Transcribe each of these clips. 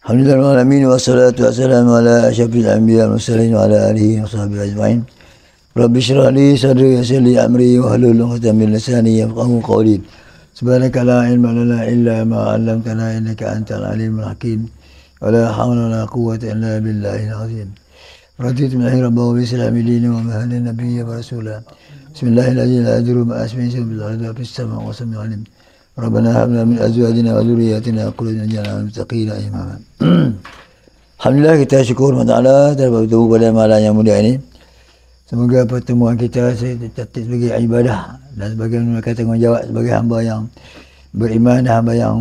Alhamdulillahirrahmanirrahim. Wassalatu wassalamu ala asyrafil anbiya wal mursalin wa ala alihi wa sahbihi ajma'in. Rabbi shrah li sadri wa yassir li amri wa hlul 'uqdatam min lisani yafqahu qawli. Subhanaka la ilma lana illa ma 'allamtana innaka antal alimul hakim. Wa la hawla wa la quwwata illa billahil azim. Raditu billahi rabban wa bi'islami dinan wa bi'ahli nabiyya wa rasula. Bismillahirrahmanirrahim. La yadurru ma asmi'i bil ardi wa fis sama'i wa sami'ul 'alim. Rabbana hab lana min azwajina wa dhurriyyatina qurrata a'yunin waj'alna lil muttaqina imama. Alhamdulillah, kita syukur kepada Allah dapat bertemu pada malam yang mulia ini. Semoga pertemuan kita tercatat sebagai ibadah dan sebagai mereka tanggungjawab sebagai hamba yang beriman dan hamba yang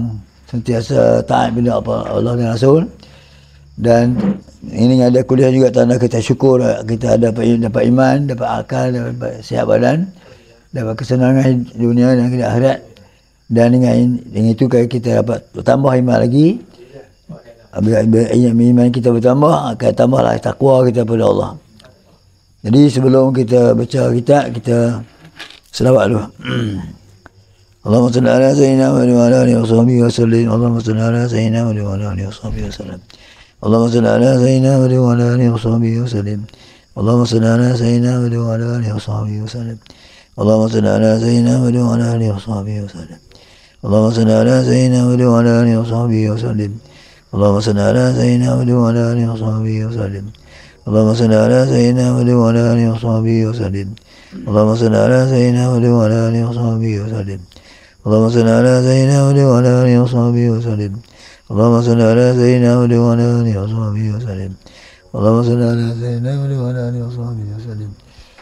sentiasa taat pada Allah dan Rasul. Dan ini ada kuliah juga tanda kita syukur kita dapat iman, dapat akal, dapat sihat badan, dapat kesenangan dunia dan akhirat. Dan dengan itu kita dapat tambah iman lagi. Bila iman kita bertambah, akan tambahlah takwa kita pada Allah. Jadi sebelum kita baca kitab, kita selawat dulu. Allahumma salli ala sayyidina wa ala alihi wa sahbihi wa sallim. Allahumma salli ala sayyidina wa ala alihi wa sahbihi wa sallim. Allahumma salli ala sayyidina wa ala alihi wa sahbihi wa sallim. Allahumma salli ala sayyidina wa ala alihi wa sahbihi wa sallim. Allahumma salli ala sayyidina wa ala alihi wa sahbihi wa sallim. Allahumma salli ala sayyidina wa ala alihi wa sahbihi wa sallim. Allahumma salli ala sayyidina wa ala alihi wa sahbihi wa sallim. Allahumma salli ala sayyidina wa ala alihi wa sahbihi wa sallim. Allahumma salli ala sayyidina wa ala alihi wa sahbihi wa sallim. Allahumma salli ala sayyidina wa ala alihi wa sahbihi wa sallim. Allahumma salli ala sayyidina wa ala alihi wa sahbihi wa sallim. Allahumma salli ala sayyidina wa ala alihi wa sahbihi wa sallim.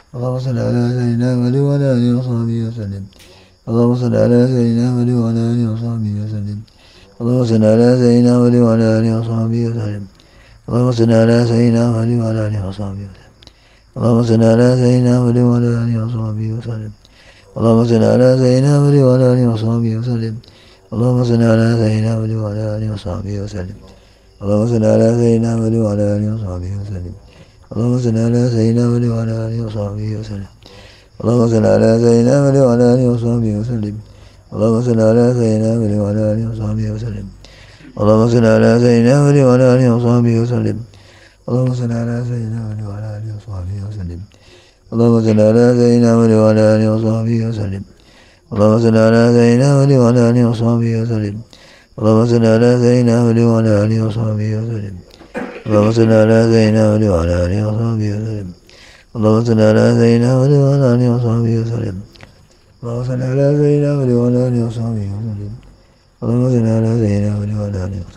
Allahumma salli ala sayyidina wa ala alihi wa sahbihi wa sallim. Allahumma salli ala sayyidina wa ala alihi wa sahbihi wa sallim. Allahumma salli ala sayyidina wa ala alihi wa sahbihi wa sallim. Allahumma salli ala sayyidina wa ala alihi wa sahbihi wa sallim. Allahumma salli ala sayyidina wa ala alihi wa sahbihi wa sallim. Allahumma salli ala sayyidina wa ala alihi wa sahbihi wa sallim. Allahumma salli ala sayyidina wa ala alihi wa sahbihi wa sallim. Allahumma salli ala sayyidina wa ala alihi wa sahbihi wa sallim. Allahumma salli ala sayyidina wa ala alihi wa sahbihi wa sallim. Allahumma salli ala sayyidina wa ala alihi wa sahbihi wa sallim. Allahumma salli ala sayyidina wa ala alihi wa sahbihi wa sallim. Allahumma salli ala sayyidina wa ala alihi wa sahbihi wa sallim. Allahumma salli ala sayyidina wa ala alihi wa sahbihi wa sallim. Allahumma salli ala sayyidina wa ala alihi wa sahbihi wa sallim. Allahumma salli ala sayyidina wa ala alihi wa sahbihi wa sallim. Allahumma salli ala sayyidina wa ala alihi wa sahbihi wa sallim. Allahumma salli ala sayyidina wa ala alihi wa sahbihi wa sallim. Allahumma salli ala sayyidina wa ala alihi wa sahbihi wa sallim. Allahumma salli ala sayyidina wa ala alihi wa sahbihi wa sallim. Allahumma salli ala sayyidina wa ala alihi wa sahbihi.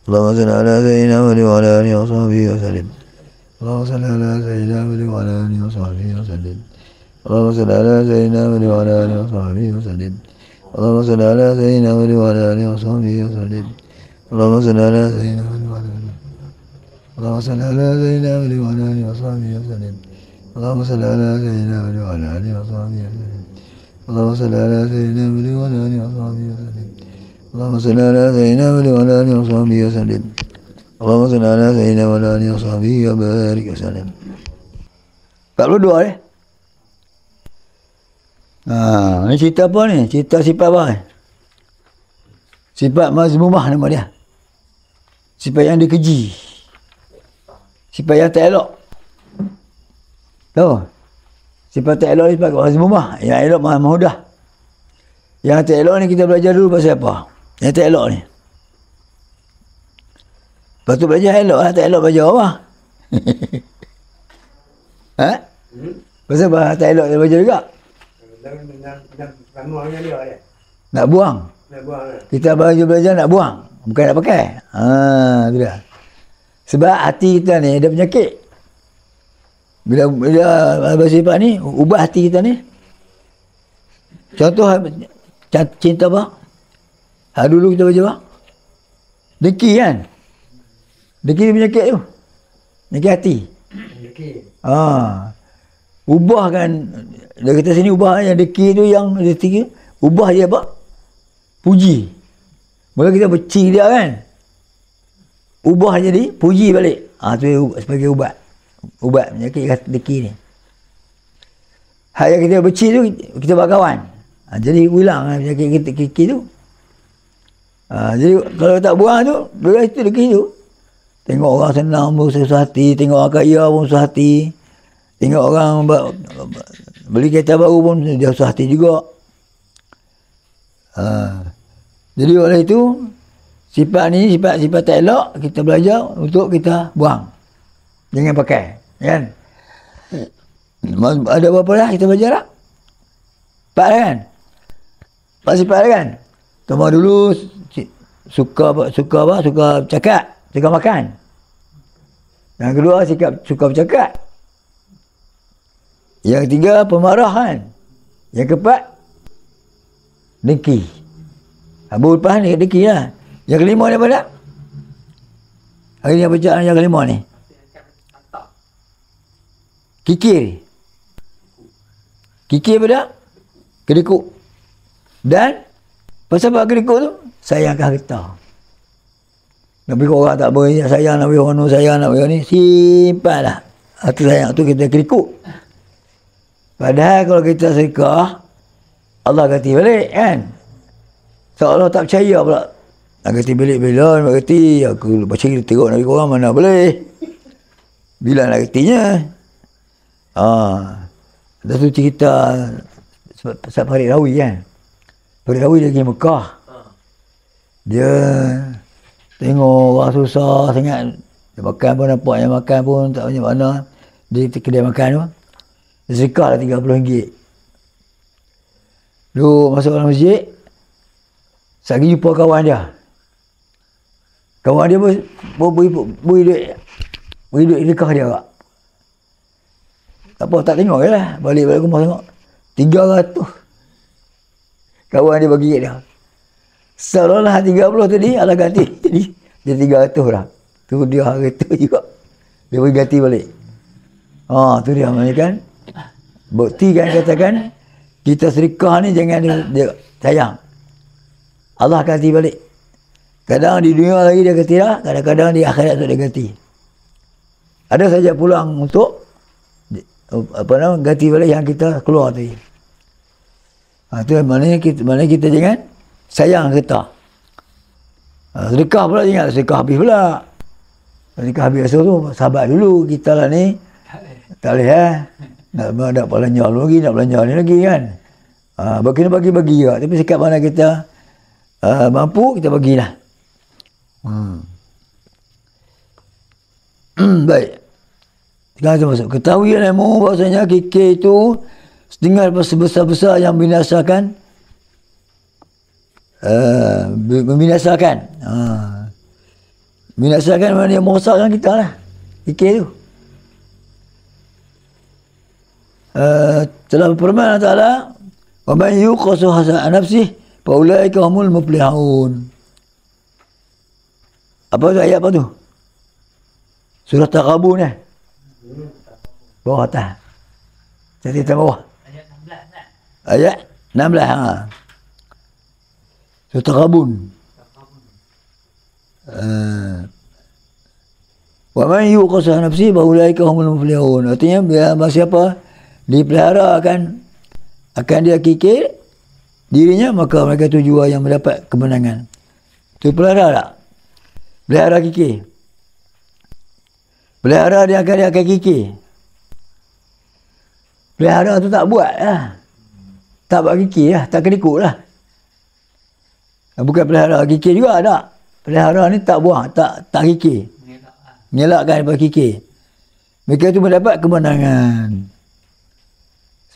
Allahumma salli ala sayyidina wa ala alihi wa sahbihi wa sallim. Allahumma salli ala sayyidina wa ala alihi wa sahbihi wa sallim. Allahumma salli ala sayyidina wa ala alihi wa sahbihi wa sallim. Allahumma salli ala sayyidina wa ala alihi wa sahbihi wa sallim. Allahumma salli ala sayyidina wa ala alihi. Allahumma salli ala sayyidina wa ala alihi wa sahbihi wa sallim. Allahumma salli ala sayyidina wa ala alihi wa sahbihi wa sallim. Allahumma salli ala sayyidina wa ala alihi wa sahbihi wa sallim. Allahumma salli ala sayyidina wa ala alihi wa sahbihi wa sallim. Allahumma salli ala sayyidina wa ala alihi wa sahbihi wa barik wa sallim. 42 ni. Ni cerita apa ni? Cerita sifat apa? Sifat mazmumah nama dia. Sifat yang dikeji. Sifat yang tak elok. Tahu? Sifat tak elok ni sifat mazmumah. Yang elok mahmudah. Yang tak elok ni kita belajar dulu pasal apa? Yang tak elok ni. Lepas tu belajar elok lah. Tak elok belajar apa? Ha? Pasal apa? Tak elok dia belajar juga? Nak buang. Kita belajar nak buang. Bukan nak pakai. Tu dah. Sebab hati kita ni ada penyakit. Bila bersifat ni, ubah hati kita ni. Contoh, cinta apa? Dulu kita baca apa? Deki kan? Deki ni penyakit tu. Penyakit hati. Ubah kan. Dari kita sini ubah yang deki tu, yang deki, ubah dia apa? Puji. Mula kita benci dia kan? Ubah jadi puji balik. Tu sebagai ubat. Ubat penyakit deki ni. Hal yang kita benci tu, kita buat kawan. Jadi hilang penyakit deki tu. Jadi kalau tak buang tu, dia itu dekat situ. Tengok orang senang pun susah hati, tengok orang kaya pun susah hati. Tengok orang beli kereta baru pun dia susah hati juga. Jadi oleh itu, sifat ni, sifat tak elok, kita belajar untuk kita buang. Jangan pakai. Kan? Ada berapa dah kita belajar tak? 4 dah kan? 4 sifat dah kan? Pertama dulu, suka cakap, suka makan. Yang kedua, suka bercakap. Yang ketiga, pemarahan. Yang keempat, dengki. Baru lepas ni, dengki lah. Yang kelima ni apa tak? Hari ni apa cakap yang kelima ni? Kikir. Kikir apa tak? Kedekut. Dan, pasal apa kedekut tu? Sayangkan harta. Nak beri orang tak boleh, sayang nak beri orang ni, sayang nak beri orang ni, simpan lah. Itu sayang tu kita kedekut. Padahal kalau kita sedekah, Allah ganti balik kan. Seolah tak percaya pula. Nak ganti balik bila, nak ganti, aku baca kita tengok nak beri orang mana boleh. Bila nak gantinya? Ada tu cerita pasal Farid Rawi kan. Farid Rawi dia pergi Mekah. Dia tengok orang susah sangat. Dia makan pun nampak yang makan pun tak banyak mana. Di kedai makan tu. Dia sedekah lah RM30. Duduk masuk dalam masjid. Sekali jumpa kawan dia. Kawan dia pun beri duit sedekah dia kak. Tak apa, tak tengok je lah. Balik rumah tengok. 300. Kawan dia bagi dia. Seolah-olah 30 tadi, Allah ganti. Jadi, dia 300 dah. Tu dia harta juga. Dia boleh ganti balik. Tu dia kan. Bukti kan katakan, kita sedekah ni jangan dia sayang. Allah ganti balik. Kadang di dunia lagi dia ganti dah, kadang-kadang di akhirat tu dia ganti. Ada saja pulang untuk ganti balik yang kita keluar tadi. Itu maknanya kita jangan sayang kita. Sedekah pula jangan sedekah habis pula. Sedekah habis esok tu sabar dulu, kita lah ni tak boleh nak belanja lagi, nak belanja ni lagi kan. Bagi juga, tapi sikap mana kita mampu kita bagilah. Baik. Sekarang kita masuk. Ketahuilah bahasanya kikir itu setengah sebesar-besar yang membinasakan membinasakan mana yang merosakkan kita lah. Kikir tu. Telah berfirman Allah Ta'ala, wa man yuqasu hasan nafsih fa ulaika humul muflihun. Apa tu ayat apa tu? Surah Taghabun eh. Bawah atas. Jadi atas bawah. Ayat 16 Surah Taghabun. Wa man yuqasu hasan nafsih fa ulaika humul muflihun. Artinya biar siapa dipelihara akan dia kikir dirinya, maka mereka tu jua yang mendapat kemenangan. Tu pelihara tak? Pelihara kikir. Pelihara dia akan kikir. Pelihara tu tak buat lah. Tak buat kikir lah. Tak kedekut lah. Bukan pelihara kikir juga tak. Pelihara ni tak buang. Tak kikir. Ngelakkan daripada kikir. Mereka tu mendapat kemenangan.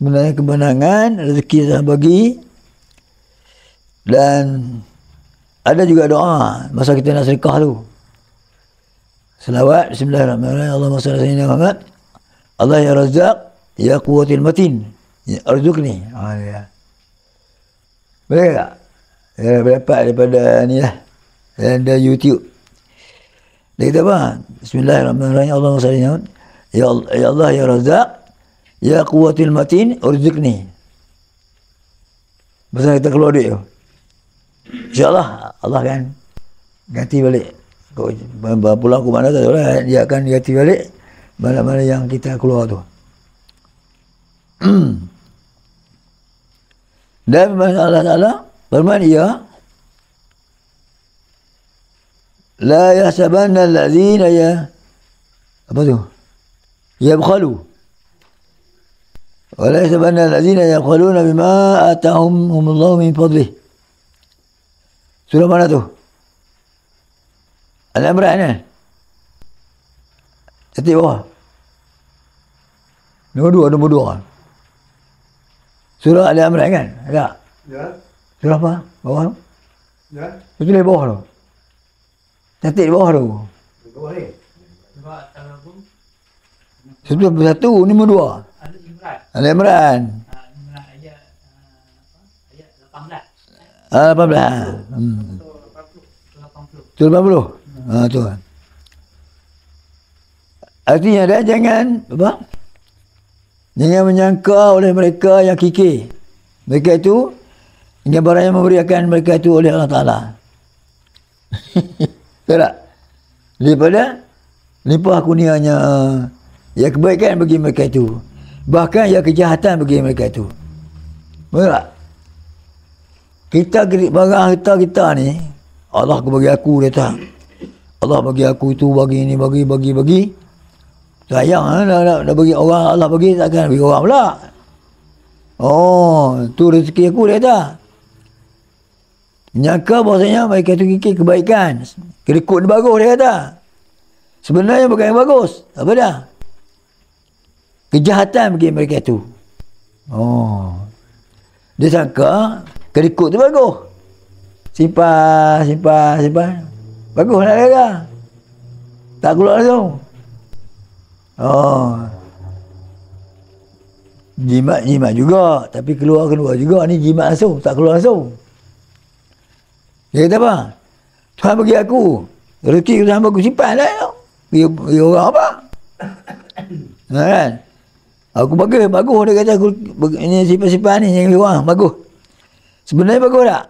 Sebenarnya kemenangan, rezeki yang bagi. Dan ada juga doa masa kita nak sedekah tu. Selawat, bismillahirrahmanirrahim. Allahumma salli ala sayyidina Muhammad. Allah ya Razzaq, ya quwwatil matin. Ya arzuqni. Ya. Boleh tak? Ya, berdapat daripada ni lah. Ada YouTube. Dia kata apa? Bismillahirrahmanirrahim. Allahumma salli ala ya Allah ya Razzaq, ya quwwatil matin, arzuqni. Masa kita keluar duit tu. InsyaAllah Allah kan ganti balik. Pulang ke mana tak tahu lah. Dia akan ganti balik mana-mana yang kita keluar tu. Dan Allah Ta'ala firman ia La yahsabanna allazina apa tu? Yabkhalu. Wa la yahsabanna allazina yabkhaluna bima atahumullahu min fadlih. Surah mana tu? Al-Imran kan? Ketik bawah. Nombor dua. Surah Al-Imran kan? Ada? Ya. Surah apa? Bawah tu? Ya. Itu di bawah tu. Ketik di bawah tu. Bawah ni. Surah satu, nombor dua. Al-Imran. Ayat 18. 18. Surah 80. Tu. Artinya dah jangan apa? Jangan menyangka oleh mereka yang kikir. Mereka itu dengan barang yang memberikan mereka itu oleh Allah Ta'ala. Betul tak? Daripada limpah kurnianya ya kebaikan bagi mereka itu. Bahkan ya kejahatan bagi mereka itu. Betul tak? Barang harta kita ni, Allah bagi aku, dia tak. Allah bagi aku itu, bagi ini, bagi. Sayang nak bagi orang, Allah bagi takkan bagi orang pula. Oh, tu rezeki aku, dia tak. Menyangka bahasanya mereka itu kikir kebaikan. Kerikut dia bagus, dia kata. Sebenarnya bukan yang bagus. Apa dah? Kejahatan bagi mereka itu. Oh. Dia sangka kerikut tu bagus. Simpan. Bagus nak dia dah. Tak keluar langsung. Oh. Jimat juga. Tapi keluar juga. Ni jimat langsung. Tak keluar langsung. Dia kata apa? Tuhan bagi aku. Rezeki Tuhan bagi aku, simpan lah. Bagi orang apa? Kan? Aku bagus. Dia kata aku ini simpan ni. Yang orang. Bagus. Sebenarnya bagus tak?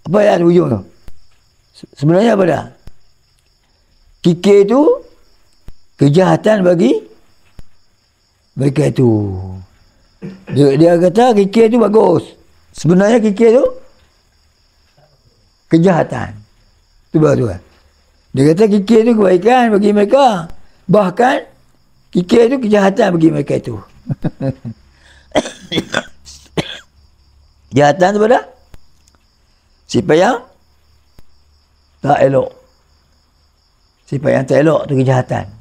Apa yang hujung tu? Sebenarnya apa dah? Kikir tu kejahatan bagi mereka itu. Dia kata kikir tu bagus. Sebenarnya kikir tu kejahatan. Tu baru kan. Dia kata kikir tu kebaikan bagi mereka. Bahkan kikir tu kejahatan bagi mereka itu. Kejahatan tu pada sifat yang tak elok. Sifat yang tak elok tu kejahatan.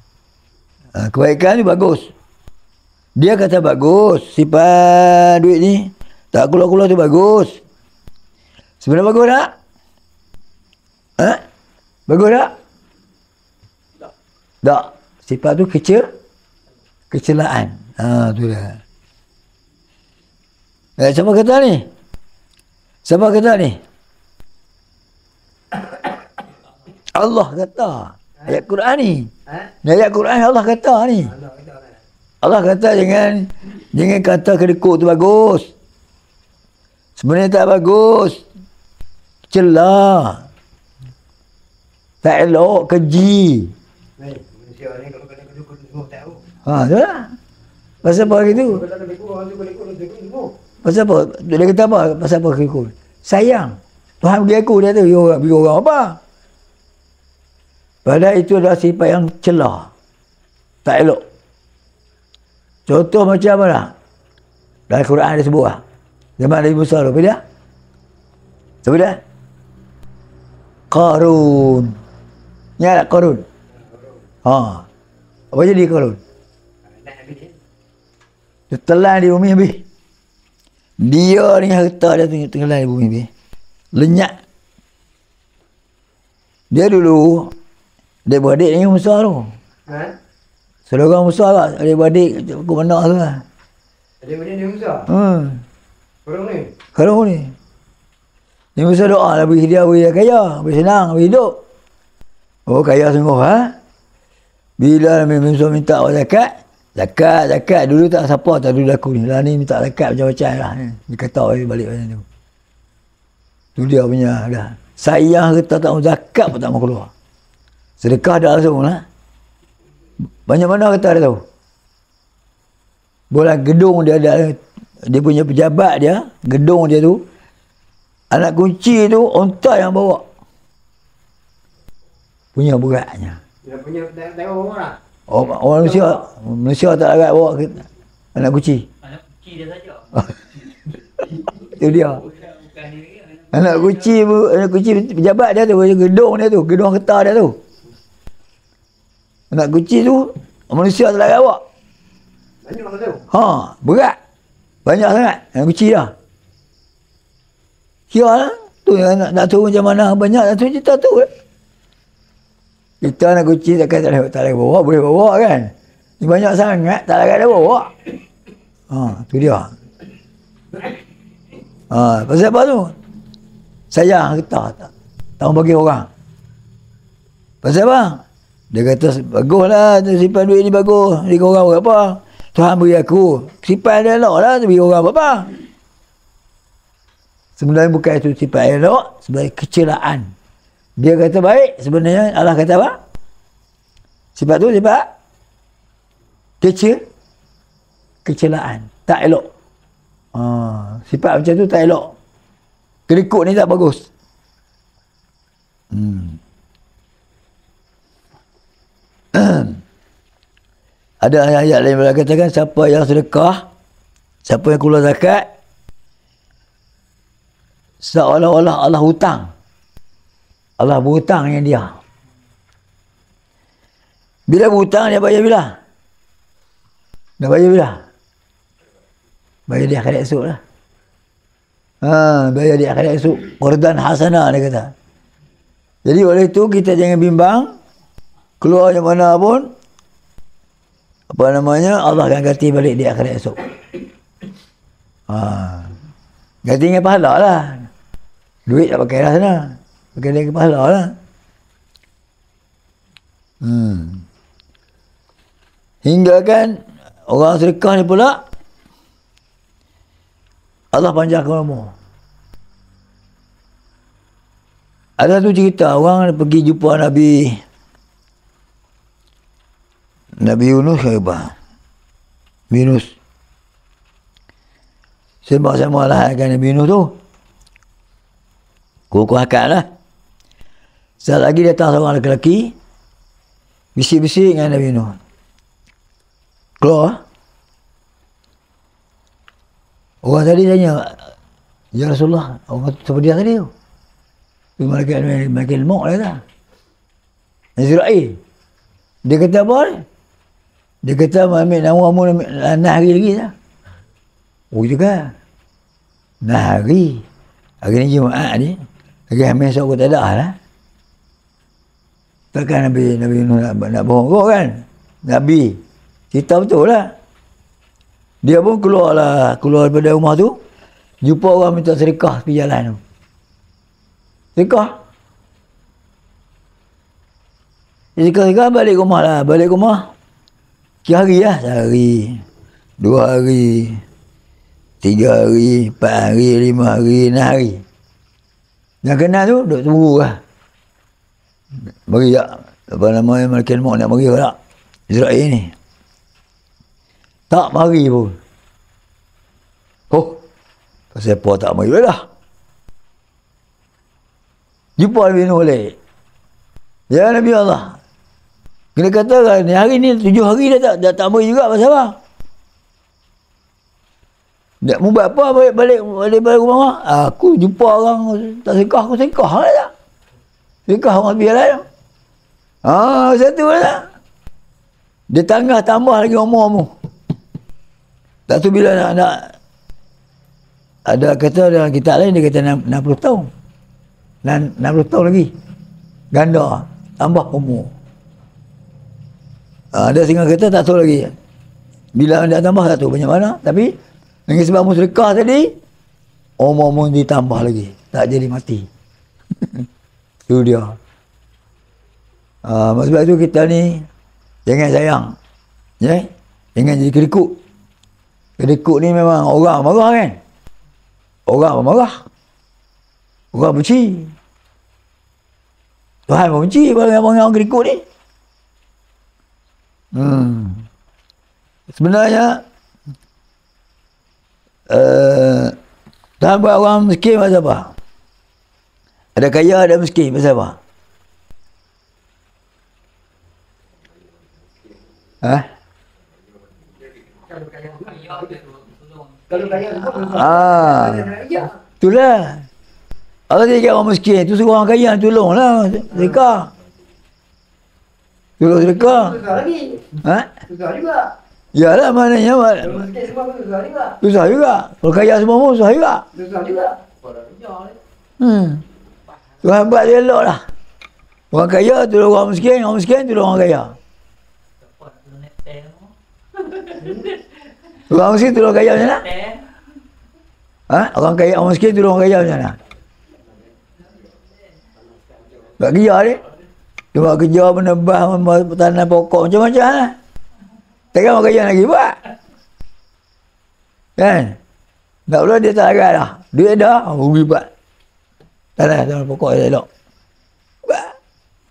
Kebaikan ni bagus. Dia kata bagus. Sifat duit ni tak keluar-keluar tu bagus. Sebenarnya bagus tak? Bagus tak? Tak. Sifat tu kecelaan. Tu dah. Siapa kata ni? Allah kata. Ayat Quran ni. Ayat Quran Allah kata ni. Allah kata jangan kata kerikut tu bagus. Sebenarnya tak bagus. Celah. Tak elok, keji. Manusia ni kalau kena kedukun semua tahu. Tu lah. Pasal apa gitu? Pasal apa? Dia kata apa? Pasal apa kerikut? Sayang. Tuhan bagi aku, dia tu. Bagi orang apa? Padahal itu adalah sifat yang celah. Tak elok. Contoh macam apa lah? Dalam Quran ada sebut lah. Zaman Nabi Musa tu. Apa dia? Siapa dia? Qarun. Ingat tak Qarun? Apa jadi Qarun? Dia telan di bumi habis. Dia ni harta dia tenggelam di bumi habis. Lenyap. Dia dulu adik-beradik dengan Musa tu. Saudara Musa lah. Adik-beradik ke mana tu lah. Adik-beradik dengan Musa? Karung ni. Ni Musa doa lah bagi dia kaya. Bagi senang, bagi hidup. Oh kaya sungguh Bila Nabi Musa minta zakat. Zakat. Dulu tak siapa tak dulu aku ni. Lah ni minta zakat macam-macam lah. Dia kata balik macam tu. Tu dia punya dah. Sayang kita tak mau zakat pun tak mau keluar. Sedekah dah langsung lah. Banyak mana kita ada tahu. Bola gedung dia ada. Dia punya pejabat dia. Gedung dia tu. Anak kunci tu onta yang bawa. punya beratnya. Dia punya tengok orang lah. Orang Malaysia tak larat bawa anak kucing. Anak kucing dia saja. Itu dia. Bukan dia. Anak kucing pejabat dia tu, gedung kereta dia tu. Anak kucing tu Malaysia tak larat bawa. Banyak orang tahu. Berat. Banyak sangat anak kucing dah. Kira lah. Tu yang nak turun macam mana banyak nak turun cerita tu. Kita anak kucing tak boleh bawa, boleh bawa kan. Ni banyak sangat tak larat dah bawa. Tu dia. Pasal apa tu? Sayang kita tak bagi orang. Pasal apa? Dia kata baguslah simpan duit ni bagus. Bagi orang berapa? Tuhan beri aku. Simpan dia elok lah bagi orang berapa? Sebenarnya bukan itu simpan elok, sebenarnya kecelaan. Dia kata baik, sebenarnya Allah kata apa? Sifat tu sifat kecelaan, tak elok. Sifat macam tu tak elok. Kerikut ni tak bagus. Ada ayat lain yang katakan siapa yang sedekah, siapa yang keluar zakat, seolah-olah Allah hutang. Allah berhutang dengan dia. Bila berhutang dia bayar bila? Dah bayar bila? Bayar di akhirat esok lah. Bayar di akhirat esok. Qardan hasanah dia kata. Jadi oleh itu kita jangan bimbang. Keluar yang mana pun, apa namanya, Allah akan ganti balik di akhirat esok. Ganti dengan pahala lah. Duit tak pakai lah sana. Pakai dengan pahala lah. Hingga kan orang sedekah ni pula Allah panjangkan umur. Ada tu cerita orang pergi jumpa Nabi Yunus ke apa? Yunus. Sama-sama lah kan Nabi Yunus tu. Kukuh akal lah. Sekali lagi datang seorang lelaki bisik-bisik dengan Nabi Yunus. Keluar. Orang tadi tanya, ya Rasulullah, orang tu dia tadi tu. Malaikat Maut dia kata. Israel. Dia kata apa ni? Dia kata ambil nama-nama hari lagi dah. Oh juga. Hari ni Jumaat ni. Lagi hamil esok tak ada lah. Takkan Nabi nak bohong kau kan? Nabi. Cerita betul lah. Dia pun keluar daripada rumah tu. Jumpa orang minta sedekah pergi jalan tu. Sedekah. Sedekah balik rumah lah. Balik rumah. Kira hari lah. Sehari. 2 hari. 3 hari. 4 hari. 5 hari. 6 hari. Yang kenal tu duduk tunggu lah. Bagi tak. Apa namanya Malaikat Maut nak bagi tak. Israel ni. Tak mari pun. Pasal apa tak mari dah. Jumpa Nabi Nuh balik. Ya Nabi Allah. Kena katakan hari ni 7 hari dah tak mari juga pasal apa? Nak buat apa balik rumah? Aku jumpa orang tak sedekah, aku sedekah lah tak. Sedekah orang biar lain. Satu lah. Dia tambah lagi umur. Tak tu bila nak ada kata dalam kitab lain dia kata 60 tahun. 60 tahun lagi. Ganda tambah umur. Ada setengah kata tak tahu lagi. Bila anda tambah tak tahu banyak mana, tapi dengan sebab sedekah tadi umur ditambah lagi. Tak jadi mati. Itu dia. Sebab itu kita ni jangan sayang. Ya? Jangan jadi kerikut. Kerikut ni memang orang marah kan? Orang marah. Orang benci. Tuhan pun benci orang kerikut ni. Sebenarnya Tuhan buat orang miskin pasal apa? Ada kaya, ada miskin pasal apa? Ha? Kalau kaya Kaya dia tolong. kalau kaya semua Ah. ya. Itulah. Allah dia orang miskin, tu suruh orang kaya tolonglah. Sedekah. Tolong sedekah. Susah lagi. Ha? Susah juga. Yalah maknanya Kalau sikit semua pun susah juga. susah juga. Kalau kaya semua pun susah juga. Susah juga. Tuhan buat dia elok lah. Orang kaya tolong orang miskin tolong orang kaya. Dapat tu nak teh. Orang miskin tolong kaya macam mana? Teh. Ha? Orang miskin tolong orang kaya macam mana? Buat kerja ni. Dia buat kerja menebah, tanam pokok macam-macam lah. Takkan orang kaya lagi buat. Kan? Tak pula dia tak agak dah. Duit dah, rugi buat. Tanam pokok dia elok. Buat.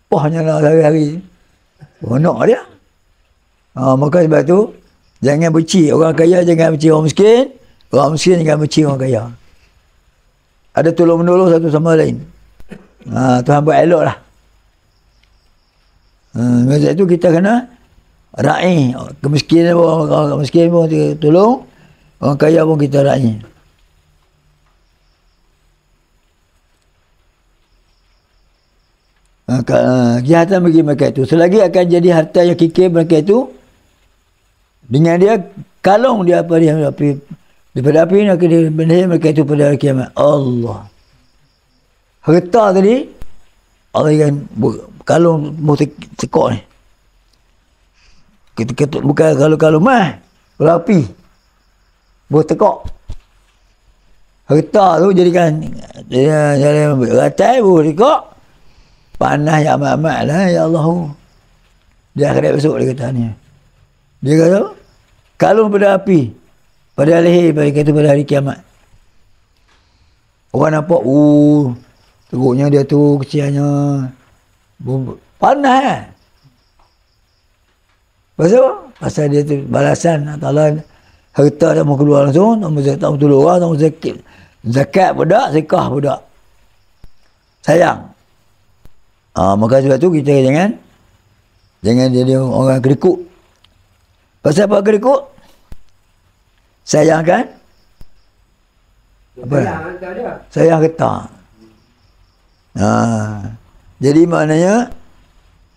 Pohnya lah hari-hari. Bonok dia. Maka sebab tu, jangan benci. Orang kaya jangan benci orang miskin. Orang miskin jangan benci orang kaya. Ada tolong-menolong satu sama lain. Tuhan buat elok lah. Sebab itu kita kena raih. Kemiskinan pun, orang miskin pun kita tolong. Orang kaya pun kita raih. Kejahatan bagi mereka itu. Selagi akan jadi harta yang kikir mereka itu. Dengan dia, kalung dia apa dia api. Daripada api nak dia benda mereka itu pada hari kiamat. Allah. Harta tadi, Allah akan kalung tekok ni. Kita bukan kalau mah, kalau api. Tekok. Harta tu jadikan dia ratai tekok. Panas ya amat-amat lah, ya Allah. Dia akhirat besok dia kata ni. Dia kata, kalung pada api. Pada leher, pada hari kiamat. Orang nampak, teruknya dia tu, kecilnya. Panas kan? Pasal dia tu balasan Allah. Harta tak mau keluar langsung, tak mau tolong orang, tak mau zakat budak, sedekah budak. Sayang. Maka sebab tu kita jangan jadi orang kerikuk. Pasal apa kerikuk? Sayang kan? Apa? Sayang harta. Jadi maknanya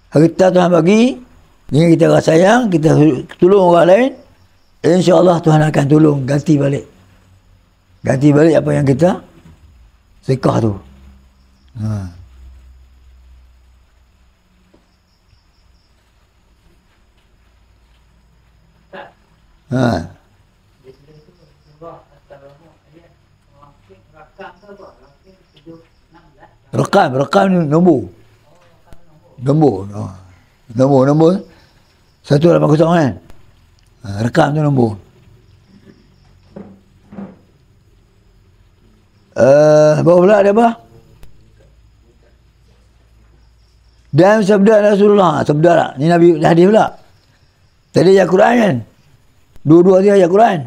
harta Tuhan bagi, dengan kita rasa sayang, kita tolong orang lain, insya-Allah Tuhan akan tolong ganti balik. Ganti balik apa yang kita sedekah tu. Rekam ni nombor. Nombor 180 kan. Rekam tu nombor. Bawa pula ada apa? Dan sabda Rasulullah, sabda lah. Ni Nabi hadis pula. Tadi ayat Quran kan? Dua-dua dia ayat Quran.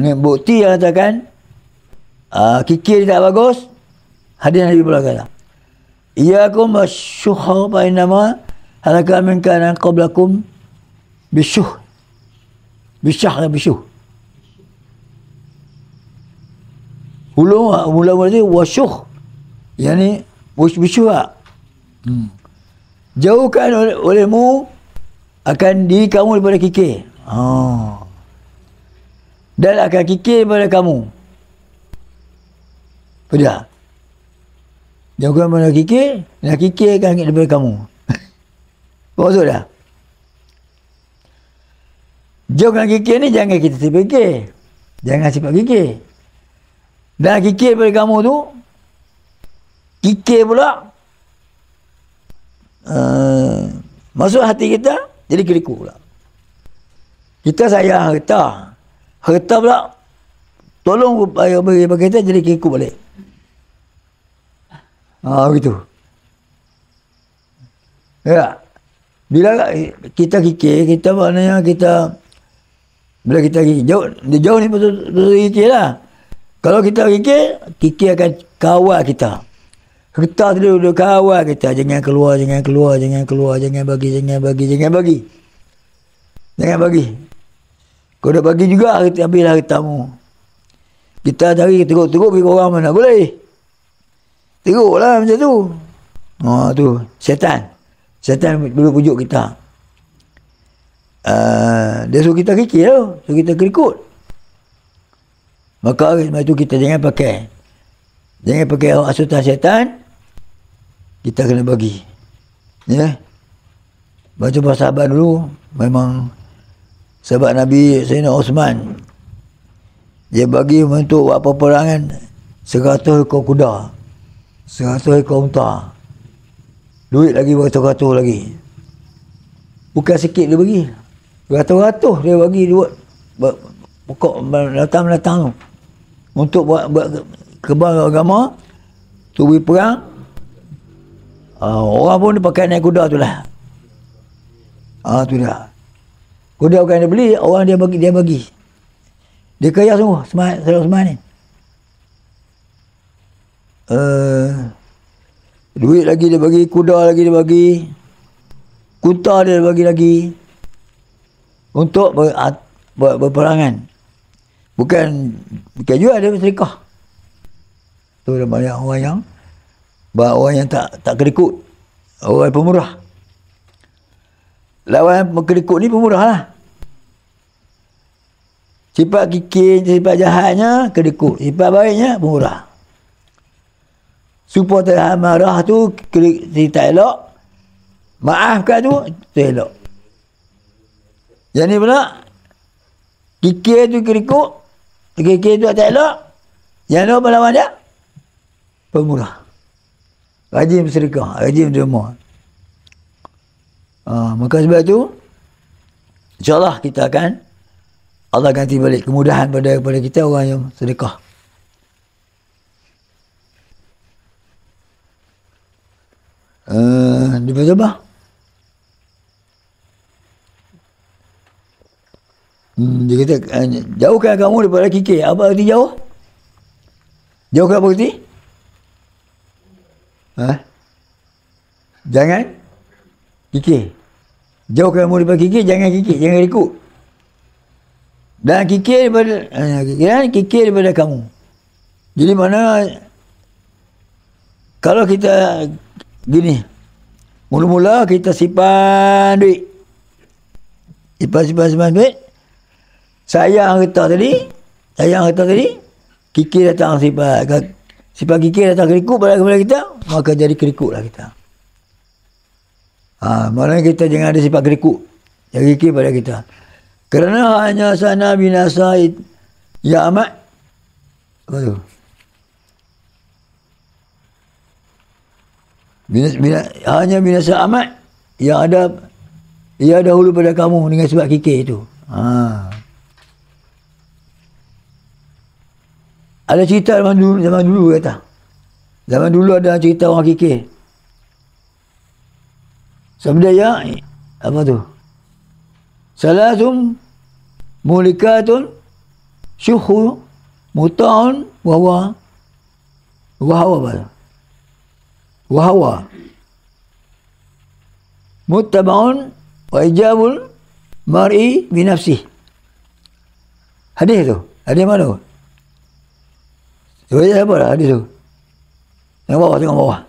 Ni bukti yang katakan kikir tak bagus. Hadis Nabi pula kata. Iyakum wasyuha fa innama halaka min kana qablakum bisyuh. Bisyuh. Mula-mula tu wasyuh. Yani bisyuh. Jauhkan olehmu akan diri kamu daripada kikir. Dan akan kikir daripada kamu. Pedah. Jauhkan daripada kikir, dan kikir akan daripada kamu. Maksud dah? Jauhkan kikir ni jangan kita terfikir. Jangan sifat kikir. Dan kikir daripada kamu tu, kikir pula, masuk hati kita, jadi keliku pula. Kita sayang harta. Harta pula tolong bagi kita jadi keliku balik. Begitu. Ya. Bila kita kikir, kita maknanya kita bila kita kikir, jauh ni betul kikir lah. Kalau kita kikir akan kawal kita. Getah tu dia kawal kita. Jangan keluar, jangan keluar, jangan keluar, jangan bagi, jangan bagi, jangan bagi. Jangan bagi. Kau dah bagi juga, kita ambillah hartamu. Kita cari teruk-teruk pergi orang mana boleh. Teruklah macam tu. Tu syaitan. Syaitan dulu pujuk kita. Dia suruh kita kikir tu. Suruh kita kerikut. Maka sebab itu kita jangan pakai. Jangan pakai asutan syaitan. Kita kena bagi. Ya. Baca pasal sahabat dulu. Memang sahabat Nabi Sayyidina Osman. Dia bagi untuk buat peperangan 100 ekor kuda. 100 ekor unta. Duit lagi beratus-ratus lagi. Bukan sikit dia bagi. Beratus-ratus dia bagi buat pokok datang-datang tu. Untuk buat kebal agama. Tu pergi perang. Orang pun dia pakai naik kuda tu lah. Tu dah. Kuda bukan dia beli, orang dia bagi. Dia kaya semua, Saudara Osman ni. Duit lagi dia bagi, kuda lagi dia bagi, kunta dia bagi lagi. Untuk berperangan. Bukan juga dia bersedekah. Tu ada banyak orang yang tak kerikut. Orang pemurah. Lawan kerikut ni pemurah lah. Sifat kikir, sifat jahatnya kerikut. Sifat baiknya pemurah. Supaya tahan marah tu tak elok. Maafkan tu elok. Yang ni pula kikir tu kerikut. Kikir tu tak elok. Yang ni apa lawan dia? Pemurah. Rajin bersedekah, rajin derma. Maka sebab tu InsyaAllah kita akan Allah ganti balik kemudahan pada kita orang yang sedekah. Dia kata apa? Dia kata jauhkan kamu daripada kikir. Apa arti jauh? Jauhkan apa arti? Jangan kikir. Jauhkan kamu daripada kikir, jangan kikir, jangan ikut. Dan kikir daripada kamu. Jadi mana kalau kita gini, mula-mula kita simpan duit. Simpan duit. Sayang harta tadi, kikir datang simpan kikir datang kerikut kepada kita, maka jadi kerikutlah kita. Maknanya kita jangan ada sifat kerikut. Yang kikir pada kita. Kerana hanya sana binasa ya amat. Apa tu? Hanya binasa amat yang ada ia dahulu pada kamu dengan sebab kikir itu. Ada cerita zaman dulu kata. Zaman dulu ada cerita orang kikir. Sabda apa tu? Salatum mulikatun syuhu muta'un wa hawa muttaba'un wa ijabul mar'i bi nafsih. Hadis tu. Hadis mana? Riwayat apa lah hadis tu? Tengok bawah.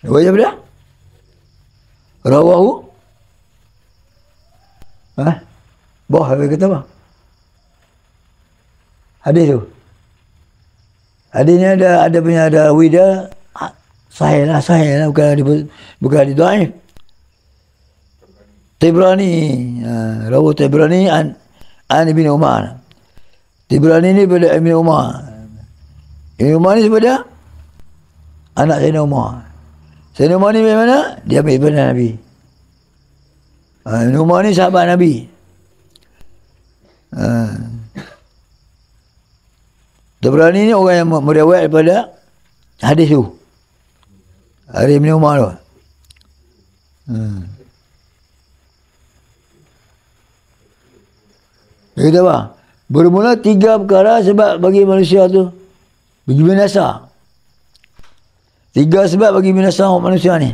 Riwayat apa dia? Rawahu bawah kata apa? Hadis tu. Hadis ni ada wida sahih lah bukan hadis dhaif. Tibrani rawu Tibrani an Ibn Umar. Tibrani ni pada Ibn Umar. Ibn Umar ni daripada anak Sayyidina Umar. Sayyidina Umar ni dari mana? Dia ambil daripada Nabi. Ibn Umar ni sahabat Nabi. Tabrani ni orang yang meriwayat daripada hadis tu. Hadis Ibn Umar tu. Dia kata apa? Bermula 3 perkara sebab bagi manusia tu binasa. 3 sebab bagi binasa manusia ni.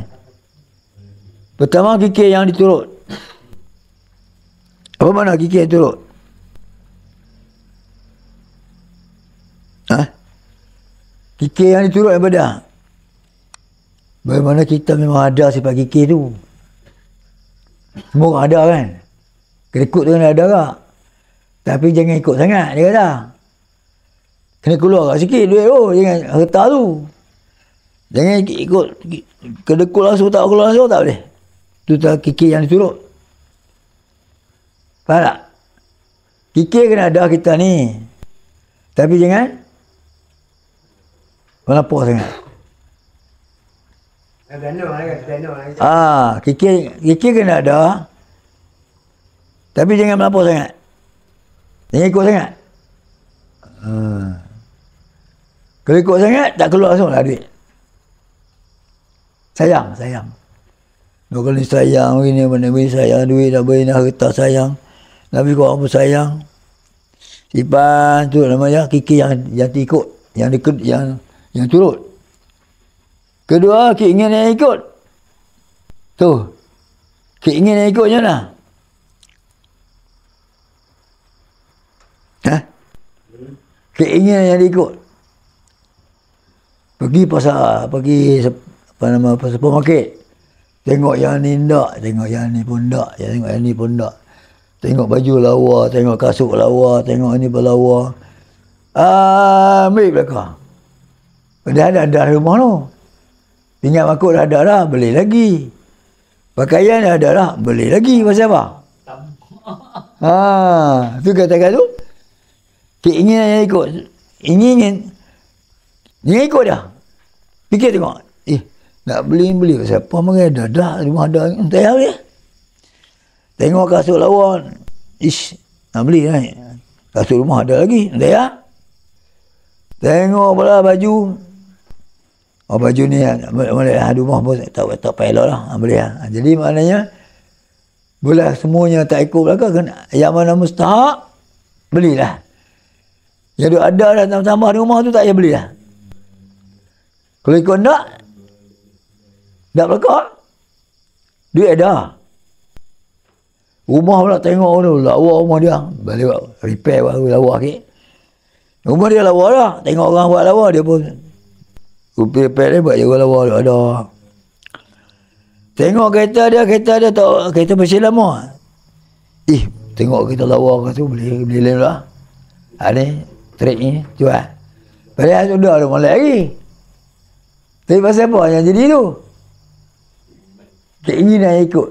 Pertama, kikir yang diturut. Apa makna kikir yang turut? Kikir yang diturut daripada bagaimana kita memang ada sifat kikir tu. Semua orang ada kan. Kena ikut tu kena ada tak. Tapi jangan ikut sangat, dia kata. Kena keluar sikit duit tu. Jangan harta tu. Jangan ikut. Kena keluar langsung tak keluar langsung tak boleh. Tu tak kikir yang diturut. Faham tak? Kikir kena ada kita ni. Tapi jangan melampau sangat. Kikir kena ada. Tapi jangan melampau sangat. Jangan ikut sangat. Kalau ikut sangat, tak keluar langsung lah duit. Sayang. Kalau ni sayang, ini mana ni sayang, duit dah beri, harta sayang. Nabi korang pun sayang. Sifat tu namanya kikir yang ikut. Yang turut. Kedua, keinginan yang ikut. Tu. Keinginan yang ikutnya lah. Keinginan yang diikut. Pergi pasar, pasar supermarket. Tengok yang ni tak, tengok yang ni pun tak, tengok yang ni pun tak. Tengok baju lawa, tengok kasut lawa, tengok ini pun lawa. Ambil belakang. Dah ada rumah tu. Tinggal makuk dah ada dah, beli lagi. Pakaian dah ada dah, beli lagi. Pasal apa? Tu katakan tu. Keinginan yang ikut. Ingin ikut dah. Fikir tengok. Nak beli. Siapa makan dah. Rumah ada. Tak payah dia. Tengok kasut lawan. Nak beli lah. Kasut rumah ada lagi. Tak payah. Tengok pula baju. Baju ni rumah pun tak payah lah. Beli lah. Jadi maknanya boleh semuanya tak ikut belakang. Yang mana mustahak, belilah. Yang ada dah tambah rumah tu tak payah belilah. Kalau ikut tak belakang. Duit ada. Rumah pula tengok tu, lawa rumah dia. Balik repair baru lawa sikit. Rumah dia lawa dah. Tengok orang buat lawa, dia pun repair dia buat jaga lawa tu ada. Tengok kereta dia tak, kereta mesin lama. Tengok kereta lawa ke tu, beli lain lah. Ni, trek ni, jual. Padahal sudah ada molek lagi. Tapi pasal apa yang jadi tu? Keinginan ikut.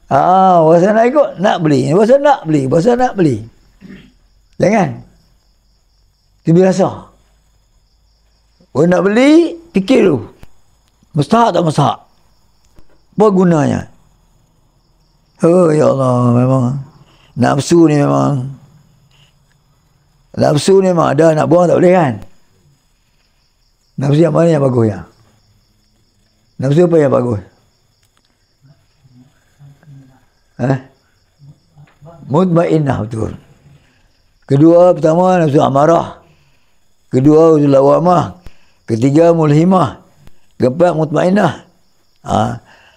Pasal nak ikut, nak beli. Pasal nak beli. Jangan. Itu biasa. Nak beli, fikir dulu. Mustahak tak mustahak? Apa gunanya? Ya Allah, memang. Nafsu ni memang ada, nak buang tak boleh kan? Nafsu yang mana yang bagus ya? Nafsu apa yang bagus? Mutmainnah, betul. Kedua, pertama nafsu amarah. Kedua, lawamah. Ketiga, mulhimah. Keempat, mutmainnah.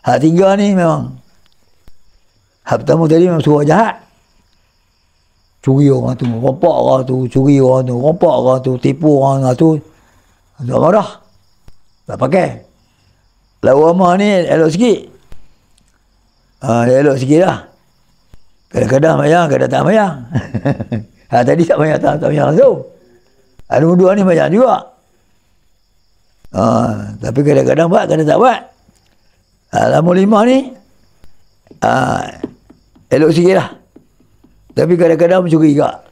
Hak tiga ni memang. Hak pertama tadi memang suruh jahat. Curi orang tu, rompak orang tu, curi orang tu, rompak orang tu, tipu orang tu. Tak marah. Tak pakai. Lawamah ni elok sikit. Elok sikit lah. Kadang-kadang mayang, kadang tak mayang. Tadi tak mayang, tak mayang langsung. Nombor dua ni mayang juga. Tapi kadang-kadang buat, kadang tak buat. Nombor 5 ni elok sikit lah. Tapi kadang-kadang mencuri juga.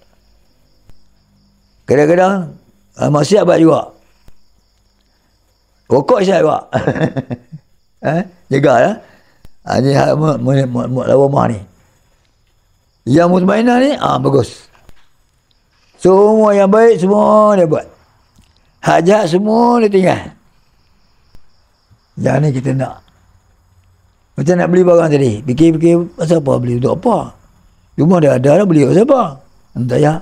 Kadang-kadang maksiat buat juga. Rokok siap juga. Jaga lah. Ini lawamah ni. Yang mutmainnah ni, bagus. Semua yang baik, semua dia buat. Hak jahat semua dia tinggal. Jangan ni kita nak. Macam nak beli barang tadi. Fikir-fikir pasal apa beli, untuk apa? Rumah dia ada lah, beli pasal apa? Entah ya.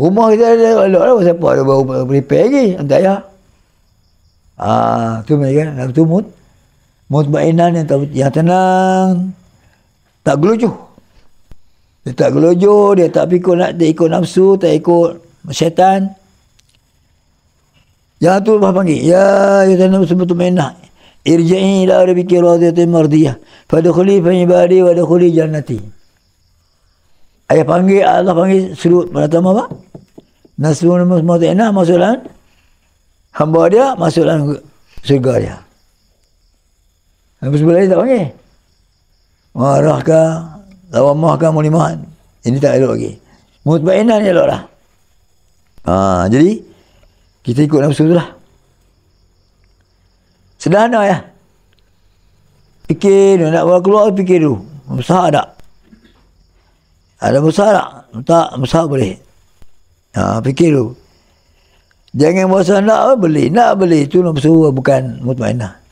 Rumah kita ada elok lah, pasal apa? Ada baru repair lagi. Entah ya. Tu mereka kan. Tu mutmainah yang tenang, tak gelojoh. Dia tak gelojoh, dia tak ikut nafsu, tak ikut syaitan. Yang tu Allah panggil, ya ayyuhan nafsul mutmainnah, irji'i ila rabbiki radiyatan mardiyah, fadkhuli fi ibadi wa dkhuli jannati. Allah panggil suruh pertama apa? Nafsul mutmainnah masuklah hamba dia, masuklah surga dia. Habis sebelah ni tak panggil. Marahkah, lawamahkah, mulimah. Ini tak elok lagi. Mutmainnah ni elok lah. Jadi kita ikut nafsu tu lah. Sederhana ya. Fikir, nak bawa keluar, fikir dulu. Musaha tak? Ada musaha tak? Tak, musaha boleh. Fikir dulu. Jangan bosan nak beli. Nak beli. Itu nafsu, bukan mutmainnah.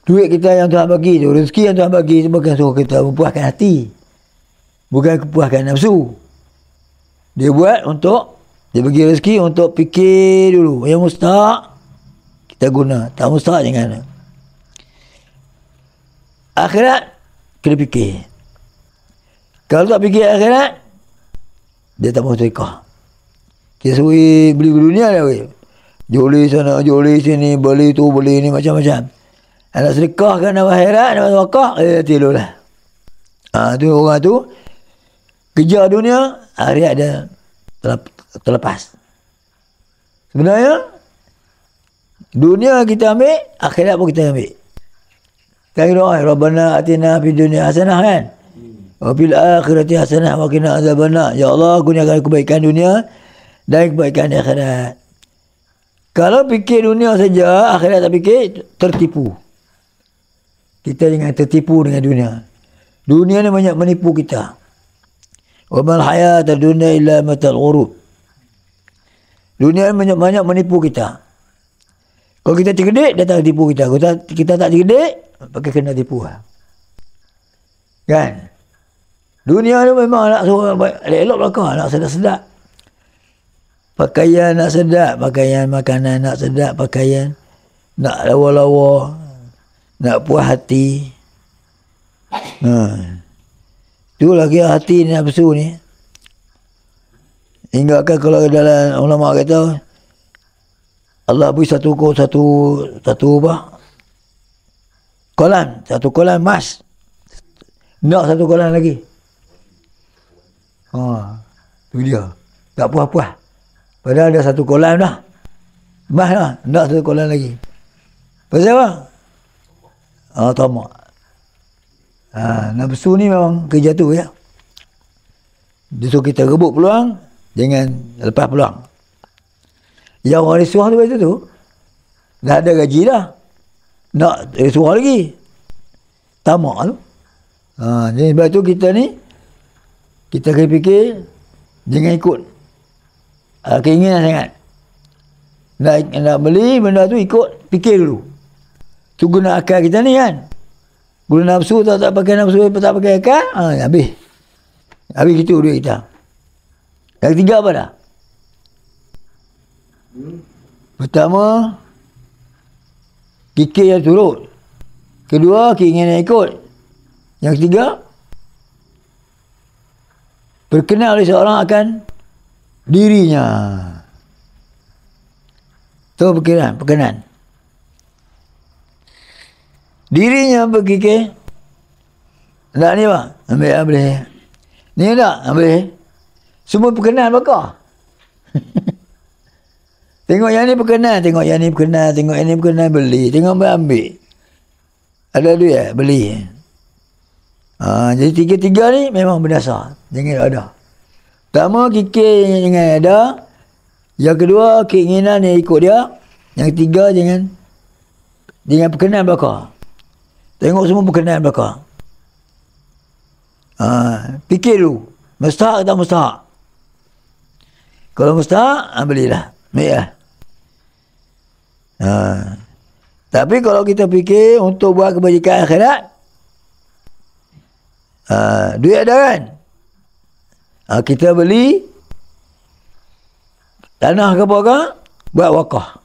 Duit kita yang Tuhan bagi tu, rezeki yang Tuhan bagi tu bukan suruh kita mempuaskan hati. Bukan kepuaskan nafsu. Dia buat untuk, dia bagi rezeki untuk fikir dulu. Yang mustahak, kita guna. Tak mustahak jangan. Akhirat, kena fikir. Kalau tak fikir akhirat, dia tak mahu sedekah. Kita suruh beli dunia dah. Joli sana, joli sini, beli tu, beli ni, macam-macam. Nak sedekah kan nak akhirat, nak wakaf, tidur lah. Tu orang tu kejar dunia, akhirat dia terlepas. Sebenarnya dunia kita ambil, akhirat pun kita ambil. Kan doa, Rabbana atina fid dunya hasanah kan? Wa fil akhirati hasanah wa qina azabannar. Ya Allah, kurniakan kebaikan dunia dan kebaikan di akhirat. Kalau fikir dunia saja, akhirat tak fikir, tertipu. Kita jangan tertipu dengan dunia. Dunia ni banyak menipu kita. Wa mal hayatad dunya illa matal ghurur. Dunia ni banyak menipu kita. Kalau kita cerdik, dia tak tipu kita. Kalau kita tak cerdik, pakai kena tipu. Kan? Dunia ni memang nak suruh elok belakang, nak sedap-sedap. Pakaian nak sedap, pakaian makanan nak sedap, pakaian nak lawa-lawa, nak puas hati. Tu lagi hati ni nafsu ni. Hingga kan kalau dalam ulama kata Allah beri satu apa? Satu kolam emas. Nak satu kolam lagi. Tu dia. Tak puas-puas. Padahal ada satu kolam dah. Emas lah. Nak satu kolam lagi. Pasal apa? Tamak. Nafsu ni memang kerja tu ya. Dia suruh kita rebut peluang, jangan lepas peluang. Yang orang risuah tu tu, dah ada gaji dah. Nak risuah lagi. Tamak tu. Jadi sebab tu kita ni, kita kena fikir, jangan ikut keinginan sangat. Nak beli benda tu ikut, fikir dulu. Tu guna akal kita ni kan. Guna nafsu tak pakai nafsu, tak pakai akal, habis. Habis gitu duit kita. Yang ketiga apa dah? Pertama, fikir yang turut. Kedua, keinginan ikut. Yang ketiga, berkenal oleh seorang akan dirinya. Tu berkenan. Dirinya berfikir, nak ni apa? Ambil. Ni tak? Ambil. Semua berkenan bakar. Tengok yang ni berkenan, tengok yang ni berkenan, beli. Tengok ambil. Ada duit beli. Jadi tiga-tiga ni memang berdasar. Jangan ada. Pertama, fikir jangan ada. Yang kedua, keinginan yang ikut dia. Yang ketiga, jangan berkenan bakar. Tengok semua berkenan belakang. Fikir dulu. Mustahak atau mustahak? Kalau mustahak, belilah. Ambil lah. Tapi kalau kita fikir untuk buat kebajikan akhirat, duit ada kan? Kita beli tanah ke apa, buat wakaf.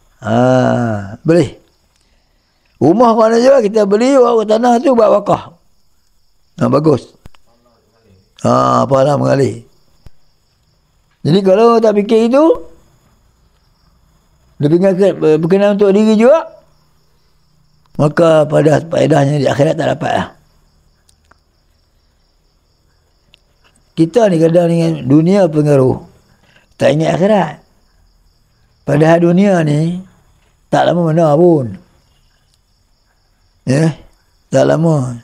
Boleh. Rumah mana je kita beli tanah tu buat wakaf. Bagus. Pahala mengalir. Jadi kalau tak fikir itu, lebih berkenan untuk diri juga, maka pada faedahnya di akhirat tak dapat lah. Kita ni kadang dengan dunia pengaruh, tak ingat akhirat. Padahal dunia ni tak lama mana pun. Tak lama.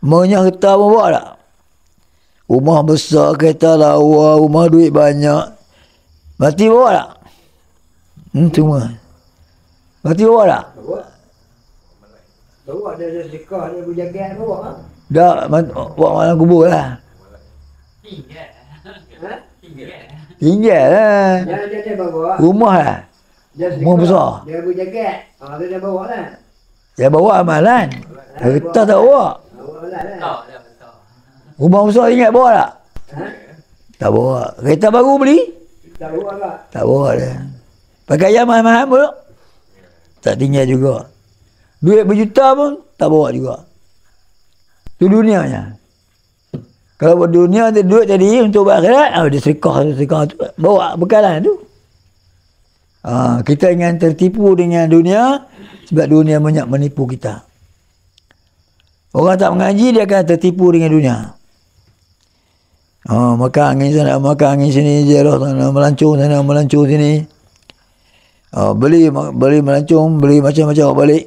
Maunya kereta pun bawa tak? Rumah besar, kereta lawa, rumah duit banyak. Mati bawa tak? Cuma. Mati bawa tak? Bawa dia sedekah, dia berjagat bawa. Dah, bawa malam kubur lah. Tinggal lah. Dia bawa. Rumah lah. Rumah besar. Dia berjagat. Dia bawa lah. Dia bawa amalan. Kereta tak bawa. Bawa lah. Rumah besar ingat bawa tak? Tak bawa. Kereta baru beli? Tak bawa tak? Tak bawa dia. Pakaian mahal-mahal pun tak tinggal juga. Duit berjuta pun tak bawa juga. Itu dunianya. Kalau buat dunia ada duit tadi untuk berakhirat, dia sedekah tu. Bawa bekalan tu. Kita ingin tertipu dengan dunia sebab dunia banyak menipu kita. Orang tak mengaji, dia akan tertipu dengan dunia. Makan angin sana, makan angin sini, ziarah sana, melancong sini. Beli melancong, beli macam-macam balik.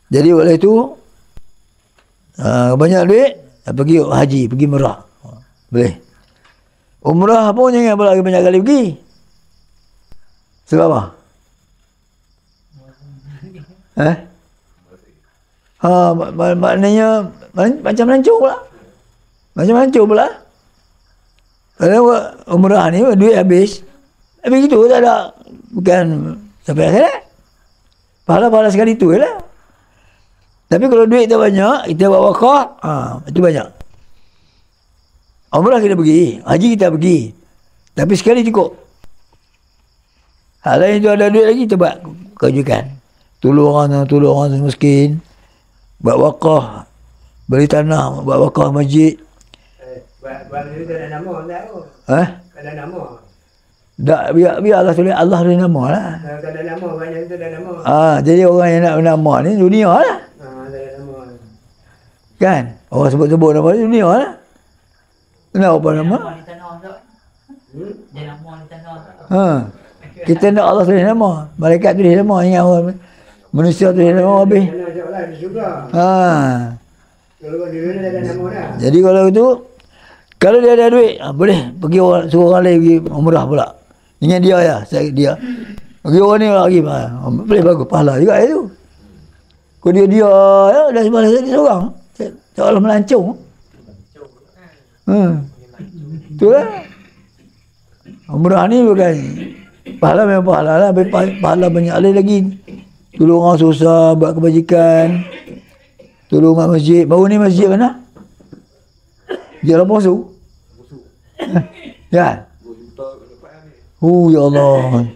Jadi oleh itu, banyak duit, pergi haji, pergi umrah. Boleh. Umrah pun jangan lagi banyak kali pergi. Sebab apa? Maknanya macam melancong pula. Kalau umrah ni duit habis. Habis itu tak ada. Bukan sampai akhirat. Pahala-pahala sekali tu je lah. Tapi kalau duit kita banyak, kita buat wakaf, itu banyak. Umrah kita pergi, haji kita pergi. Tapi sekali cukup. Hal lain tu ada duit lagi, kita buat kejukan. Tolong orang miskin. Buat wakaf. Beli tanah, buat wakaf masjid. Buat ni tak ada nama tak tu? Tak ada nama. Tak, biar Allah tulis, Allah tulis nama lah. Tak ada nama, banyak tu tak ada nama. Jadi orang yang nak nama ni dunia lah. Tak ada nama. Kan? Orang sebut-sebut nama ni dunia lah. Kenapa nama? Dia nama di tanah. Kita nak Allah tulis nama. Malaikat tulis nama. Ingat orang manusia tulis nama habis. Kalau dia ada nama dah. Jadi kalau itu, kalau dia ada duit, boleh pergi suruh orang lain pergi umrah pula. Ingat dia ya, dia. Pergi orang ni lagi, boleh bagus pahala juga itu. Kalau dia ya, dah sebelah dia seorang. Seolah melancong. Itulah. Umrah ni bukan pahala memang pahala lah, pahala banyak lagi. Tolong orang susah, buat kebajikan. Tolong mak masjid. Baru ni masjid mana? Jalan Posu. Ya. Ya Allah.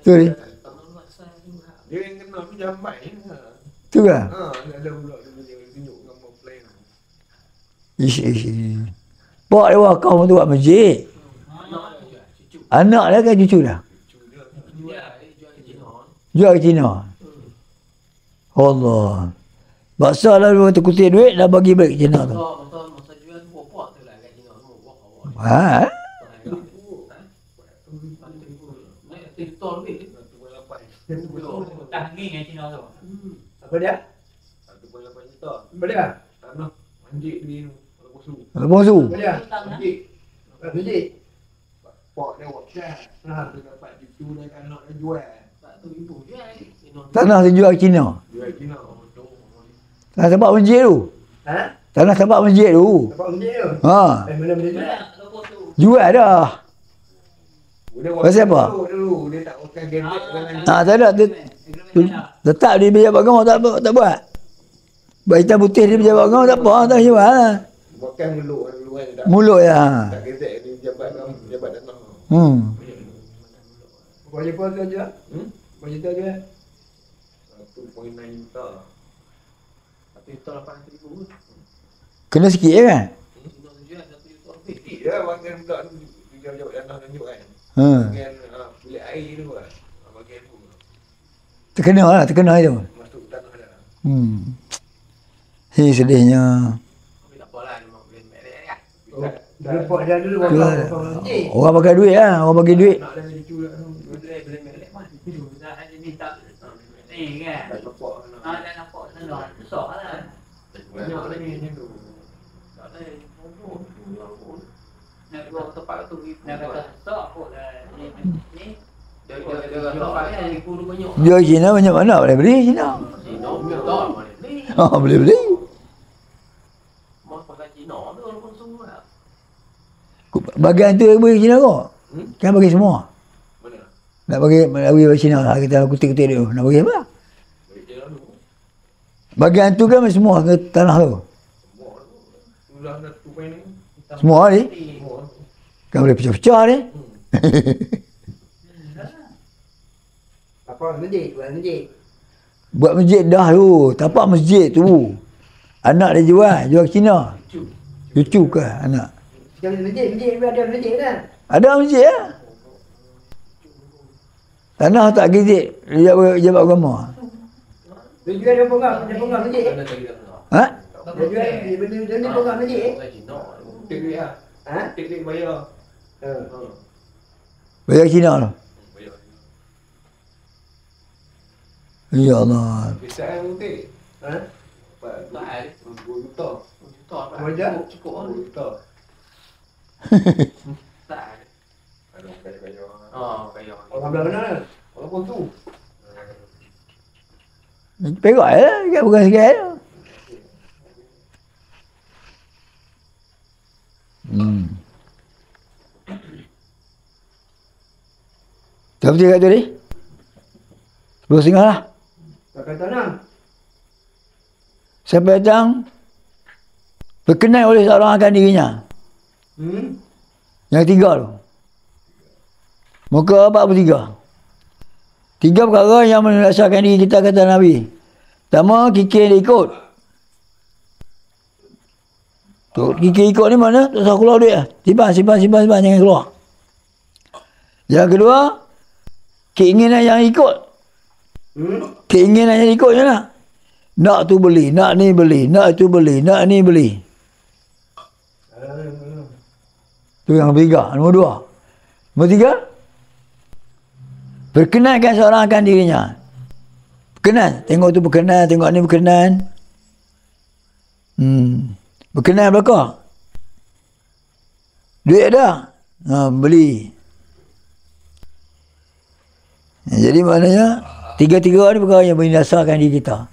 Tu ni. Dia yang kena pinjam mic ni. Tu ke? Ada pula dia tunjuk gambar plan. Ish. Bawa dia wakaf untuk buat masjid. Anak dia kan cucu dah? Jual ke Cina. Allah. Baksa lah dia terkutip duit, dah bagi balik ke Cina tu. Masa jual tu bapak tu lah kat Cina tu. Tak angin kat Cina tu. Apa dia? 1.8 juta. Apa dia? Tanah manjik ni Posu. Posu. Apa dia? Manjik. Masjid. Pak dia WhatsApp. Dia dapat cucu dia kan anak dia jual. Tanah dijual ke Cina. Jual Cina. Tanah tempat masjid tu. Tanah tempat masjid tu. Tempat masjid tu? Mana boleh jual? Jual dah. Pasal apa? Dulu dia tak pakai gadget dengan Tak ada. Tetap di pejabat agama tak buat. Baik hitam putih di pejabat agama tak apa. Tak jual lah. Bukan mulut kan tak. Mulut ya. Tak kira ni jabat tanah. Berapa pun tu je? Berapa juta je? 1.9 juta. 1 juta 800 ribu. Kena sikit je kan? Cina sejual 1 juta lebih. Sikit lah bagian budak tu jabat tanah tunjuk kan. Ha. Bagian bilik air tu kan. Bagian tu. Terkena itu. Masuk tanah dah. Hei, sedihnya. Tapi tak apalah, memang boleh merek kan. Report dia dulu Orang pakai duit lah, orang bagi duit. Nak dah cucu dah. Boleh merek mana. Dah ada minta ni kan. Tak nampak nak. Dah nampak sana. Besar lah. Banyak lagi macam tu. Tak ada. Nombor. Nak Dua tempat tu. nak kata besar kot lah. Ni. Dia tempatnya yang guru banyak. Jual Cina banyak mana boleh beli Cina. Cina tak mana beli. Boleh beli. Mau pakai Cina tu orang konsum lah. Bagian tu bagi Cina kau. Kan bagi semua. Mana? Nak bagi Cina lah. Kita kutik-kutik dia. Nak bagi apa? Bagi dia dulu. Bagian tu kan semua ke tanah tu. Semua tu. Sudah dah 2.9. Semua ni. Semua. Kan boleh pecah-pecah ni. Apa masjid? Buat masjid. Buat masjid dah tu. Tapak masjid tu. Anak dia jual Cina. Cucu ke anak? Jangan masjid ada masjid kan? Ada masjid ya? Tanah tak gizik jabat agama. Dia jual dia pegang masjid. Ada lagi tak tahu. Ha? Dia jual benda dia pegang masjid. Pakai Cina. Tik duit lah. Ha? Tik duit bayar. Bayar Cina tu. Bayar. Ya Allah. Besar kan tik. Ha? Tak ada. 2 juta. Juta apa? Wajah? Cukup 2 juta. tak ada. Ada kaya-kaya. Kayak Orang belah mana? Orang pun tu. Perak lah. Kan bukan sikit lah. Berapa tiga tu ni? 10.5 lah. Pakai tanah. Sampai datang berkenaan oleh seorang akan dirinya. Yang tiga tu. Muka 43. 3 perkara yang menasahkan diri kita kata Nabi. Pertama, kikir dia ikut. Tu, kikir ikut ni mana? Tak usah keluar duit lah. Simpan. Jangan keluar. Yang kedua, keinginan yang ikut. Keinginan yang ikut je lah. Nak tu beli, nak ni beli, nak tu beli, nak ni beli. Tu yang ketiga. Nombor 2. Nombor 3, berkenankan seorang akan dirinya. Berkenan. Tengok tu berkenan, tengok ni berkenan. Berkenan belakang. Duit ada. Beli. Jadi maknanya, tiga-tiga ni perkara yang berdasarkan diri kita.